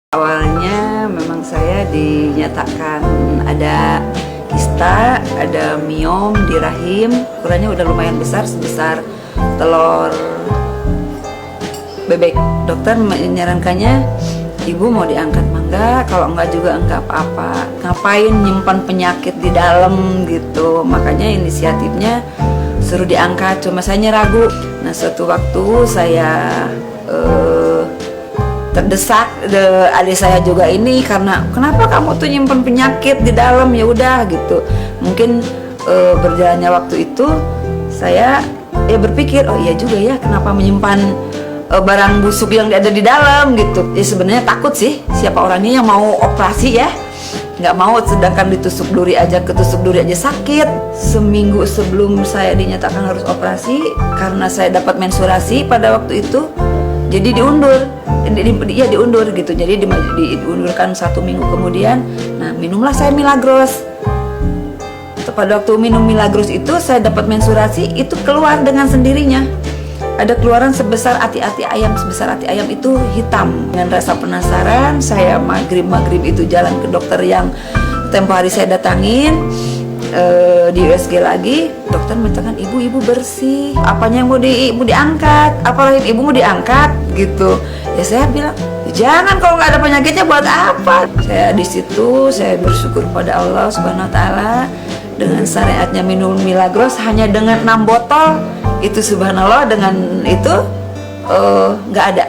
Awalnya memang saya dinyatakan ada kista, ada miom di rahim, ukurannya udah lumayan besar, sebesar telur bebek. Dokter menyarankannya ibu mau diangkat mangga, kalau enggak juga enggak apa-apa. Ngapain nyimpan penyakit di dalam gitu. Makanya inisiatifnya suruh diangkat, cuma saya ragu. Nah, suatu waktu saya terdesak, adik saya juga ini, karena kenapa kamu tuh nyimpen penyakit di dalam, ya udah gitu. Mungkin berjalannya waktu itu saya berpikir, oh iya juga ya, kenapa menyimpan barang busuk yang ada di dalam gitu. Ya sebenarnya takut sih, siapa orangnya yang mau operasi ya, nggak mau, sedangkan ketusuk duri aja sakit. Seminggu sebelum saya dinyatakan harus operasi, karena saya dapat menstruasi pada waktu itu, jadi diundur gitu. Jadi diundurkan 1 minggu kemudian. Nah, minumlah saya Milagros. Pada waktu minum Milagros itu saya dapat menstruasi, itu keluar dengan sendirinya. Ada keluaran sebesar ati-ati ayam, itu hitam. Dengan rasa penasaran, saya maghrib itu jalan ke dokter yang tempo hari saya datangin. Di USG lagi, dokter mengatakan ibu bersih, apanya yang mau diangkat, apa rahim ibu mau diangkat gitu. Ya saya bilang, jangan, kalau nggak ada penyakitnya buat apa. Saya di situ saya bersyukur pada Allah Subhanahu Wa Taala dengan syariatnya minum Milagros hanya dengan 6 botol itu, subhanallah, dengan itu nggak ada